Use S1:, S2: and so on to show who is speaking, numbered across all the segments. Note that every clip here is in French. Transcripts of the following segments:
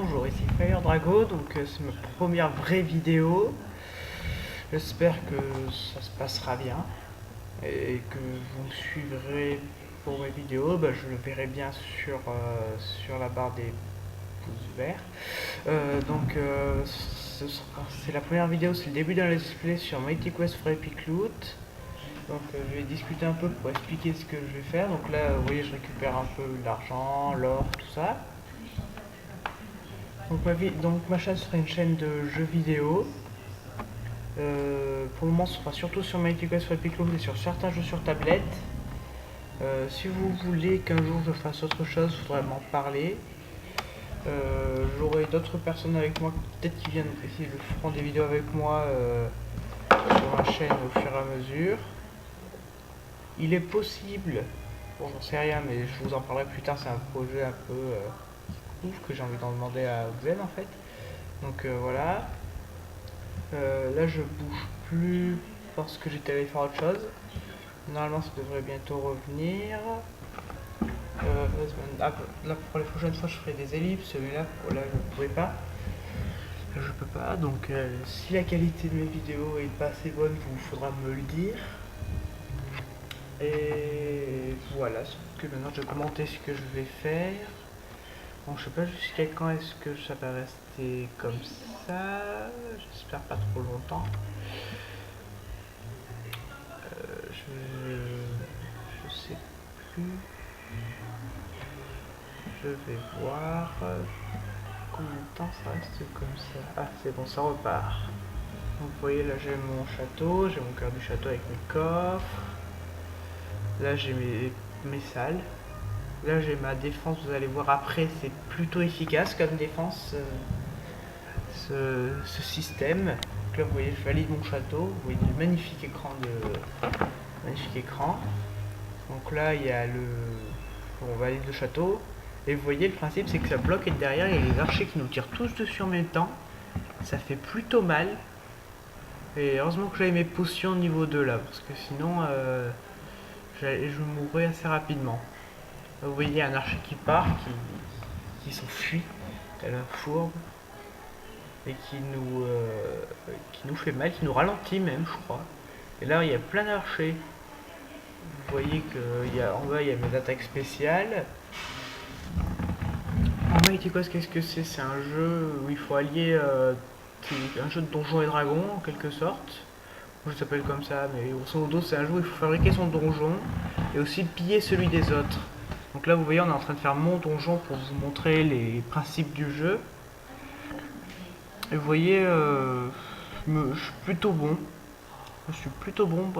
S1: Bonjour, ici Fire Drago, donc c'est ma première vraie vidéo. J'espère que ça se passera bien et que vous me suivrez pour mes vidéos. Je le verrai bien sur la barre des pouces verts. C'est la première vidéo, c'est le début d'un let's play sur Mighty Quest for Epic Loot. Donc je vais discuter un peu pour expliquer ce que je vais faire. Donc là, vous voyez, je récupère un peu l'argent, l'or, tout ça. Donc ma chaîne sera une chaîne de jeux vidéo. Pour le moment, ce sera surtout sur Mighty Quest for Epic Loot et sur certains jeux sur tablette. Si vous voulez qu'un jour je fasse autre chose, il faudrait m'en parler. J'aurai d'autres personnes avec moi, peut-être qui viennent essayer de faire des vidéos avec moi sur ma chaîne au fur et à mesure. Il est possible, bon j'en sais rien, mais je vous en parlerai plus tard, c'est un projet un peu ouf que j'ai envie d'en demander à Zen en fait. Donc voilà. Là je bouge plus parce que j'étais allé faire autre chose. Normalement ça devrait bientôt revenir. Là pour les prochaines fois je ferai des ellipses, mais là je ne pourrai pas. Je peux pas, donc si la qualité de mes vidéos est pas assez bonne, il faudra me le dire. Et voilà, que maintenant je vais commenter ce que je vais faire. Bon, je sais pas jusqu'à quand est-ce que ça va rester comme ça. J'espère pas trop longtemps. Je sais plus. Je vais voir combien de temps ça reste comme ça. Ah, c'est bon, ça repart. Donc, vous voyez, là j'ai mon château, j'ai mon cœur du château avec mes coffres. Là j'ai mes salles. Là j'ai ma défense, vous allez voir après, c'est plutôt efficace comme défense ce système. Donc là vous voyez, je valide mon château, vous voyez le magnifique écran Donc là il y a on valide le château. Et vous voyez le principe c'est que ça bloque et derrière il y a les archers qui nous tirent tous dessus en même temps. Ça fait plutôt mal. Et heureusement que j'avais mes potions niveau 2 là, parce que sinon je mourrais assez rapidement. Vous voyez un archer qui part, qui s'enfuit, tel un fourbe, et qui nous fait mal, qui nous ralentit même, je crois. Et là, il y a plein d'archers. Vous voyez qu'en bas, il y a mes attaques spéciales. En Mighty Quest, qu'est-ce que c'est? C'est un jeu où il faut allier, un jeu de donjons et dragons, en quelque sorte. Je s'appelle comme ça, mais grosso modo, c'est un jeu où il faut fabriquer son donjon et aussi piller celui des autres. Donc là vous voyez on est en train de faire mon donjon pour vous montrer les principes du jeu. Et vous voyez je suis plutôt bon. Je suis plutôt bon,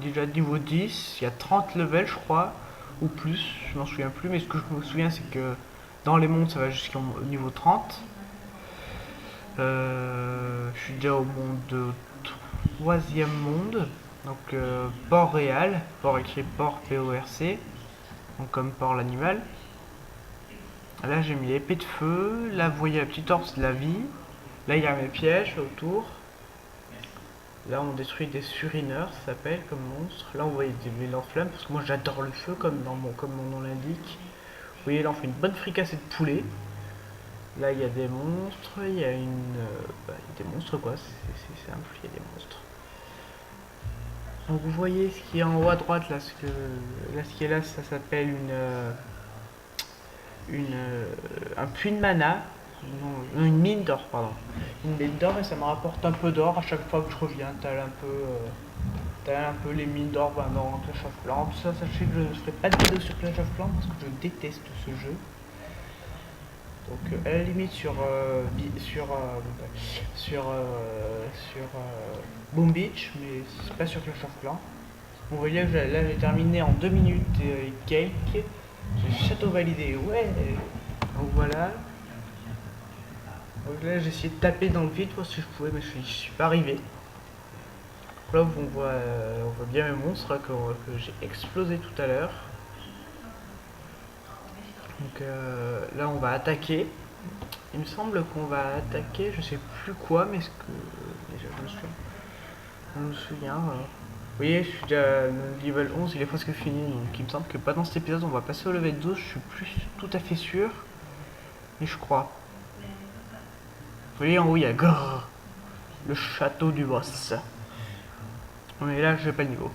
S1: déjà niveau 10, il y a 30 levels je crois, ou plus, je m'en souviens plus, mais ce que je me souviens c'est que dans les mondes ça va jusqu'au niveau 30. Je suis déjà au monde 3e monde, donc port réal, port écrit port PORC. Donc comme port l'animal. Là j'ai mis l'épée de feu. Là vous voyez la petite orbe, c'est de la vie. Là il y a mes pièges autour. Là on détruit des surineurs, ça s'appelle comme monstre. Là on voit des lance-flammes parce que moi j'adore le feu comme mon nom l'indique. Vous voyez là on fait une bonne fricassée de poulet. Là il y a des monstres, il y a des monstres quoi, c'est simple, il y a des monstres. Donc vous voyez ce qui est en haut à droite là, ce qui est là ça s'appelle un puits de mana, non, une mine d'or pardon. Une mine d'or et ça me rapporte un peu d'or à chaque fois que je reviens, t'as un peu les mines d'or dans Clash of Clans. Tout ça, sachez que je ne ferai pas de vidéo sur Clash of Clans parce que je déteste ce jeu. Donc à la limite sur Boom Beach, mais c'est pas sur Clash of Clans. Vous voyez là j'ai terminé en 2 minutes et quelques. J'ai château validé, ouais. Donc voilà. Donc là j'ai essayé de taper dans le vide voir si je pouvais, mais je suis pas arrivé. Donc là on voit bien mes monstres que j'ai explosé tout à l'heure. Donc là on va attaquer. Il me semble qu'on va attaquer, je sais plus quoi, mais ce que déjà je me souviens. Vous voyez, je suis déjà level 11, il est presque fini, donc il me semble que pas dans cet épisode on va passer au level 12, je suis plus tout à fait sûr, mais je crois. voyez en haut il y a grrr, le château du boss. Mais là j'ai pas le niveau.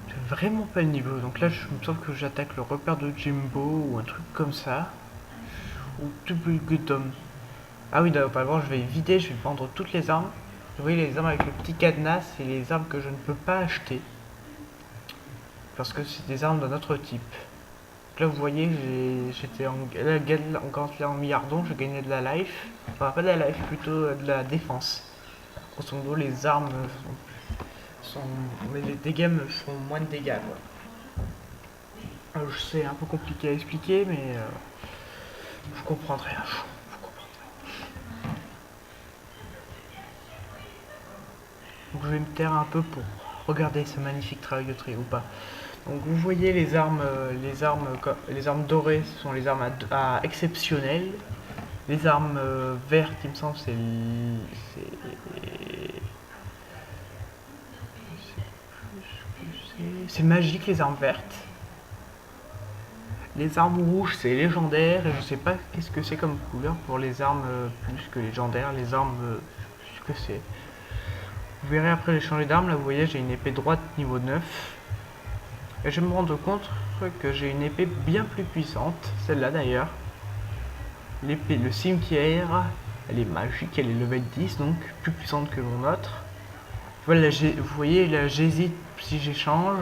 S1: J'ai vraiment pas le niveau. Donc là je me semble que j'attaque le repère de Jimbo ou un truc comme ça. Ou Tubulgudom. Ah oui d'accord, je vais vider, je vais vendre toutes les armes. Vous voyez les armes avec le petit cadenas, c'est les armes que je ne peux pas acheter. Parce que c'est des armes d'un autre type. Là vous voyez j'étais en milliardon, je gagnais de la life. Enfin pas de la life, plutôt de la défense. Grosso modo les armes mais les dégâts me font moins de dégâts quoi. Je sais, un peu compliqué à expliquer mais vous comprendrez un jour. Donc je vais me taire un peu pour regarder ce magnifique travail de trait ou pas. Donc vous voyez les armes dorées, ce sont les armes exceptionnelles. Les armes vertes, il me semble, c'est magique les armes vertes. Les armes rouges c'est légendaire et je sais pas qu'est-ce que c'est comme couleur pour les armes plus que légendaires. Les armes, ce que c'est. Vous verrez après j'ai changé d'arme, là vous voyez j'ai une épée droite niveau 9. Et je me rends compte que j'ai une épée bien plus puissante, celle-là d'ailleurs. L'épée, le cimetière, elle est magique, elle est level 10, donc plus puissante que mon autre. Voilà, vous voyez là j'hésite si j'échange.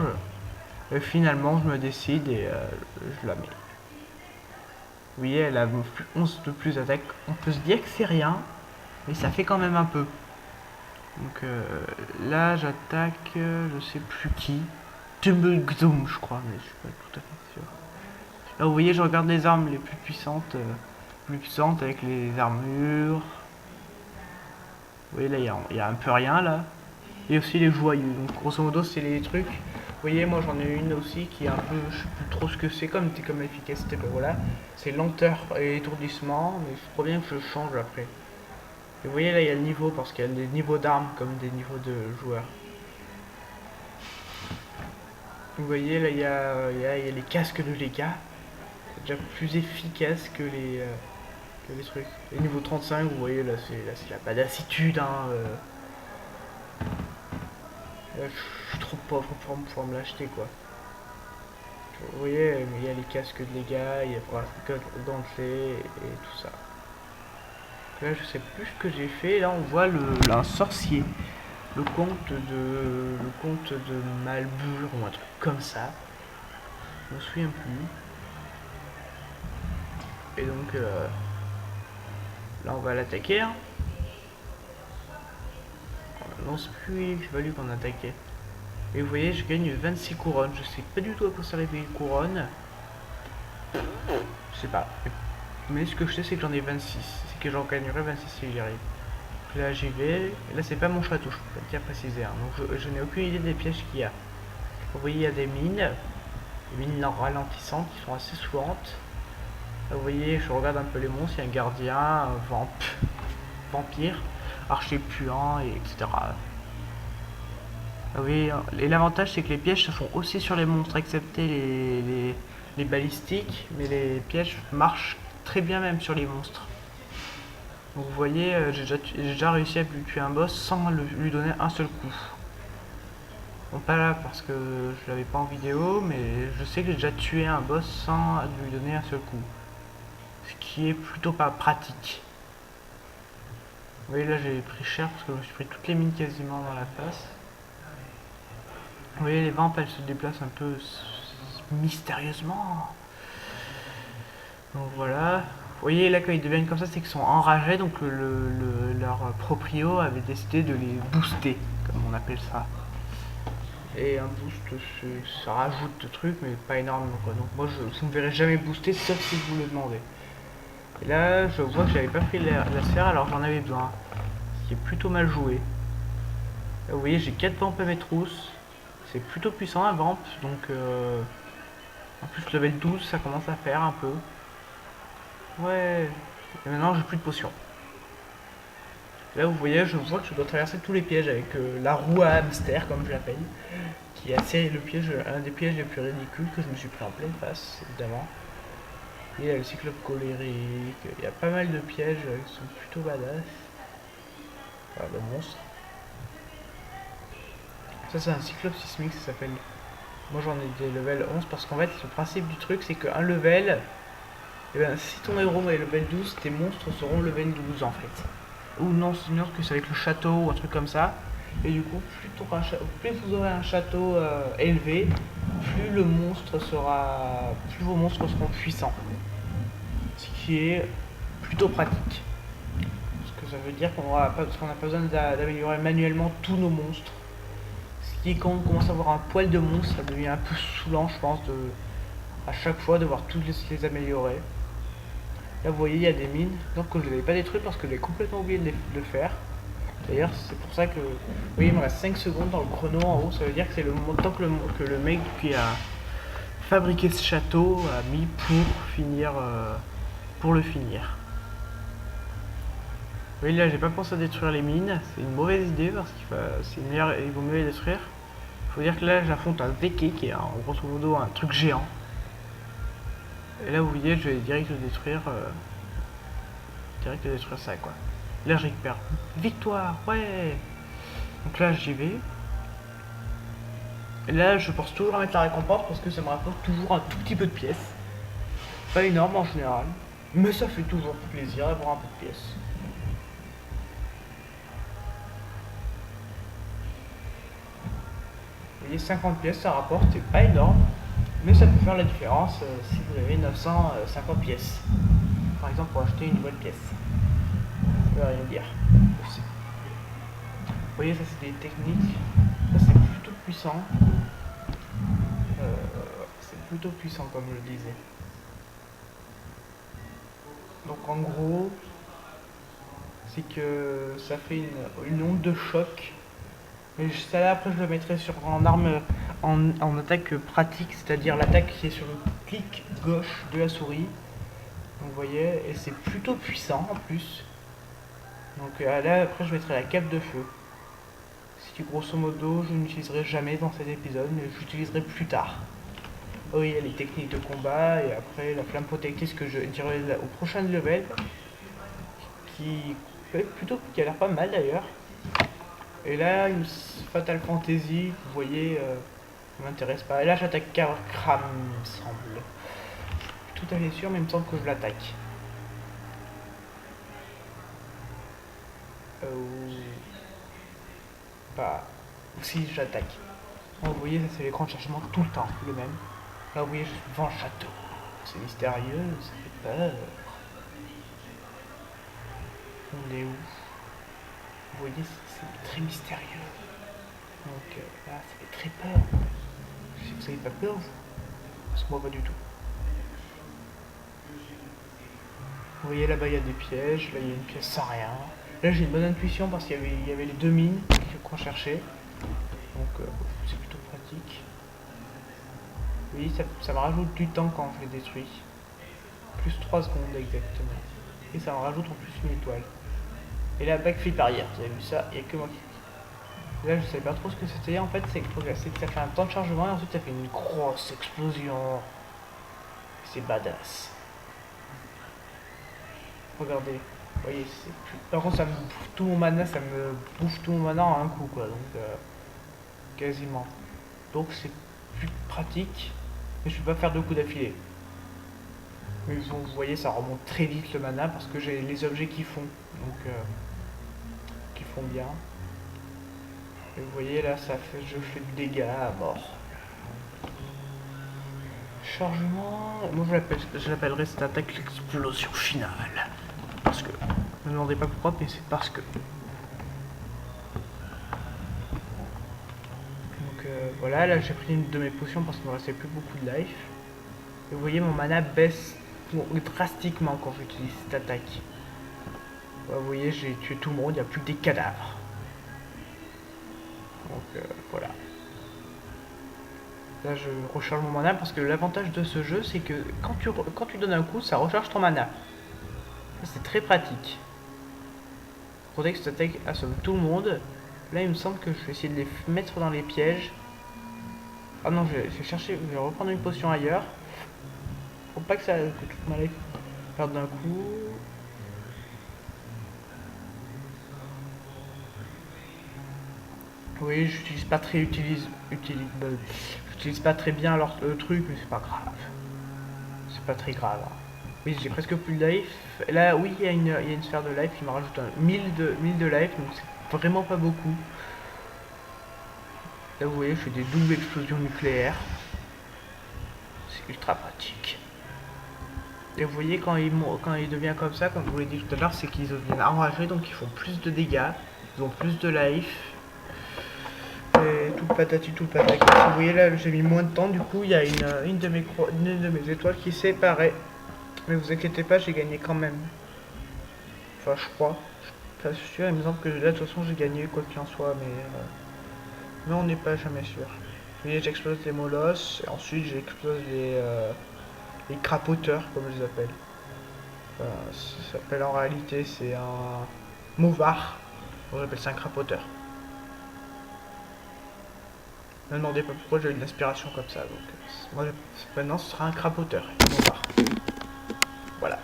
S1: Et finalement je me décide et je la mets. Vous voyez elle a 11 de plus d'attaque. On peut se dire que c'est rien, mais ça fait quand même un peu. Donc là j'attaque, je sais plus qui. Tumblegdoom je crois, mais je suis pas tout à fait sûr. Là vous voyez je regarde les armes les plus puissantes avec les armures. Vous voyez là il y a un peu rien là. Et aussi les joyeux, donc grosso modo c'est les trucs. Vous voyez moi j'en ai une aussi qui est un peu, je sais plus trop ce que c'est comme efficacité, ben voilà. C'est lenteur et étourdissement, mais il faut bien que je change après. Et vous voyez là il y a le niveau parce qu'il y a des niveaux d'armes comme des niveaux de joueurs. Vous voyez là il y a les casques de dégâts. C'est déjà plus efficace que les trucs. Et niveau 35 vous voyez là c'est la badassitude hein. Je suis trop pauvre pour pouvoir me l'acheter quoi. Vous voyez il y a les casques de dégâts, il y a le dentelé et tout ça. Là je sais plus ce que j'ai fait, là on voit un sorcier. Le comte de Malbure ou un truc comme ça. Je me souviens plus. Et donc là on va l'attaquer. Hein. Non c'est plus value qu'on attaquait. Et vous voyez je gagne 26 couronnes. Je sais pas du tout à quoi ça arrive les couronnes. Je sais pas. Mais ce que je sais c'est que j'en ai 26. C'est que j'en gagnerai 26 si j'y arrive. Là j'y vais. Et là c'est pas mon château, je peux pas te préciser. Hein. Donc je n'ai aucune idée des pièges qu'il y a. Vous voyez il y a des mines. Des mines ralentissantes qui sont assez souvent. Vous voyez, je regarde un peu les monstres, il y a un gardien, un vampire, archer puant, et etc. Oui, et l'avantage c'est que les pièges se font aussi sur les monstres, excepté les balistiques, mais les pièges marchent très bien même sur les monstres. Donc vous voyez, j'ai déjà réussi à lui tuer un boss sans lui donner un seul coup. Bon pas là parce que je l'avais pas en vidéo, mais je sais que j'ai déjà tué un boss sans lui donner un seul coup. Ce qui est plutôt pas pratique. Vous voyez là j'ai pris cher parce que je me suis pris toutes les mines quasiment dans la face. Vous voyez les vampes elles se déplacent un peu mystérieusement. Donc voilà. Vous voyez là quand ils deviennent comme ça c'est qu'ils sont enragés donc leur proprio avait décidé de les booster comme on appelle ça. Et un boost ça rajoute de trucs mais pas énormément quoi. Donc moi vous ne me verrez jamais booster sauf si vous le demandez. Et là je vois que j'avais pas pris la sphère alors j'en avais besoin. Ce qui est plutôt mal joué. Là, vous voyez j'ai 4 vampes à mes trousses. C'est plutôt puissant un vamp donc en plus level 12 ça commence à faire un peu. Ouais. Et maintenant j'ai plus de potions. Là vous voyez je vois que je dois traverser tous les pièges avec la roue à hamster comme je l'appelle. Qui est assez un des pièges les plus ridicules que je me suis pris en pleine face évidemment. Il y a le cyclope colérique, il y a pas mal de pièges qui sont plutôt badass. Voilà, le monstre. Ça c'est un cyclope sismique, ça s'appelle. Moi j'en ai des level 11 parce qu'en fait le principe du truc c'est qu'un level, et ben, si ton héros est level 12, tes monstres seront level 12 en fait. Ou non, sinon que c'est avec le château ou un truc comme ça. Et du coup, plus vous aurez un château élevé, plus le monstre sera, plus vos monstres seront puissants. Ce qui est plutôt pratique. Parce que ça veut dire qu'on n'a pas besoin d'améliorer manuellement tous nos monstres. Ce qui est quand on commence à avoir un poil de monstre, ça devient un peu saoulant, je pense, à chaque fois devoir tous les améliorer. Là vous voyez il y a des mines, donc que je ne les avais pas détruites parce que j'ai complètement oublié de le faire. D'ailleurs c'est pour ça que, vous voyez il me reste 5 secondes dans le chrono en haut, ça veut dire que c'est le temps que le mec qui a fabriqué ce château a mis pour le finir. Oui là j'ai pas pensé à détruire les mines, c'est une mauvaise idée parce il vaut mieux les détruire. Faut dire que là j'affronte un Veke qui est en grosso modo un truc géant. Et là vous voyez je vais direct le détruire. Direct détruire ça quoi. Là je récupère victoire, ouais. Donc là j'y vais. Et là je pense toujours à mettre la récompense parce que ça me rapporte toujours un tout petit peu de pièces. Pas énorme en général, mais ça fait toujours plaisir d'avoir un peu de pièces. Vous voyez 50 pièces ça rapporte, c'est pas énorme, mais ça peut faire la différence si vous avez 950 pièces. Par exemple pour acheter une nouvelle pièce. Ça veut rien dire. Aussi. Vous voyez ça c'est des techniques, ça c'est plutôt puissant. C'est plutôt puissant comme je le disais. Donc en gros, c'est que ça fait une onde de choc. Mais ça là après je le mettrai en arme en attaque pratique, c'est-à-dire l'attaque qui est sur le clic gauche de la souris. Donc vous voyez, et c'est plutôt puissant en plus. Donc là après je mettrai la cape de feu. Ce qui grosso modo je n'utiliserai jamais dans cet épisode, mais j'utiliserai plus tard. Oui, il y a les techniques de combat et après la flamme protectrice que je dirai au prochain level, qui a l'air pas mal d'ailleurs. Et là, une Fatal Fantasy, vous voyez, ça m'intéresse pas. Et là, j'attaque Kram, il me semble. Je suis tout à fait sûr, mais il me semble que je l'attaque. Pas. Si, j'attaque. Vous voyez, ça c'est l'écran de chargement tout le temps, le même. Là, vous voyez, je suis devant le château. C'est mystérieux, ça fait peur. On est où? Vous voyez, c'est très mystérieux. Donc là, ça fait très peur. Si vous n'avez pas peur, vous? Parce que moi, pas du tout. Vous voyez, là-bas, il y a des pièges. Là, il y a une pièce sans rien. Là, j'ai une bonne intuition parce qu'il y avait les deux mines qu'on cherchait. Donc, c'est plutôt pratique. Vous voyez, ça me rajoute du temps quand je les détruis. Plus 3 secondes exactement. Et ça me rajoute en plus une étoile. Et la backflip arrière, vous avez vu ça, il n'y a que moi qui... Là je sais pas trop ce que c'était en fait, c'est que ça fait un temps de chargement et ensuite ça fait une grosse explosion. C'est badass. Regardez, vous voyez, par contre ça me bouffe tout mon mana, ça me bouffe tout mon mana en un coup quoi, donc quasiment. Donc c'est plus pratique, mais je peux pas faire 2 coups d'affilée. Mais bon, vous voyez ça remonte très vite le mana parce que j'ai les objets qui font, donc qui font bien. Et vous voyez là, je fais du dégât à mort. Chargement, moi je l'appellerais cette attaque l'explosion finale. Parce que, ne me demandez pas pourquoi, mais c'est parce que. Donc voilà, là j'ai pris une de mes potions parce qu'il me restait plus beaucoup de life. Et vous voyez mon mana baisse drastiquement quand j'utilise cette attaque. Vous voyez, j'ai tué tout le monde, il n'y a plus que des cadavres. Donc voilà. Là je recharge mon mana parce que l'avantage de ce jeu c'est que quand tu donnes un coup ça recharge ton mana. C'est très pratique. Pour que cette attaque assomme tout le monde. Là il me semble que je vais essayer de les mettre dans les pièges. Ah non je vais reprendre une potion ailleurs. Faut pas que toute ma life perde d'un coup. Oui, j'utilise pas très j'utilise pas très bien le truc, mais c'est pas grave. C'est pas très grave. Hein. Oui, j'ai presque plus de life. Et là, oui, il y a une sphère de life qui me rajoute 1000 de life, donc c'est vraiment pas beaucoup. Là, vous voyez, je fais des doubles explosions nucléaires. C'est ultra pratique. Et vous voyez, quand il devient comme ça, comme je vous l'ai dit tout à l'heure, c'est qu'ils deviennent enragés, donc ils font plus de dégâts, ils ont plus de life. Et tout le patati, tout le pataki. Vous voyez là, j'ai mis moins de temps, du coup, il y a une de mes étoiles qui s'est séparée. Mais vous inquiétez pas, j'ai gagné quand même. Enfin, je crois. Je suis pas sûr, il me semble que là, de toute façon, j'ai gagné quoi qu'il en soit, mais on n'est pas jamais sûr. Vous voyez, j'explose les molosses, et ensuite j'explose les crapoteurs, comme je les appelle. Enfin, ça s'appelle en réalité, c'est un mouvard. Moi, j'appelle ça un crapoteur. Ne me demandez pas pourquoi j'ai eu une aspiration comme ça. Donc, moi, maintenant, ce sera un crapoteur. Mouvard. Voilà.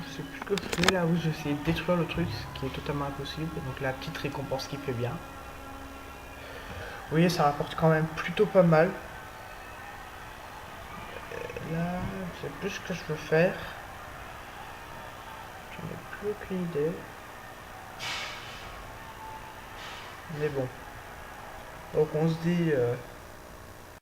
S1: Je sais plus ce que je fais là. Oui, j'essaie de détruire le truc, ce qui est totalement impossible. Donc, la petite récompense qui fait bien. Vous voyez, ça rapporte quand même plutôt pas mal. Là, je sais plus ce que je veux faire. J'en ai plus aucune idée. Mais bon. Donc on se dit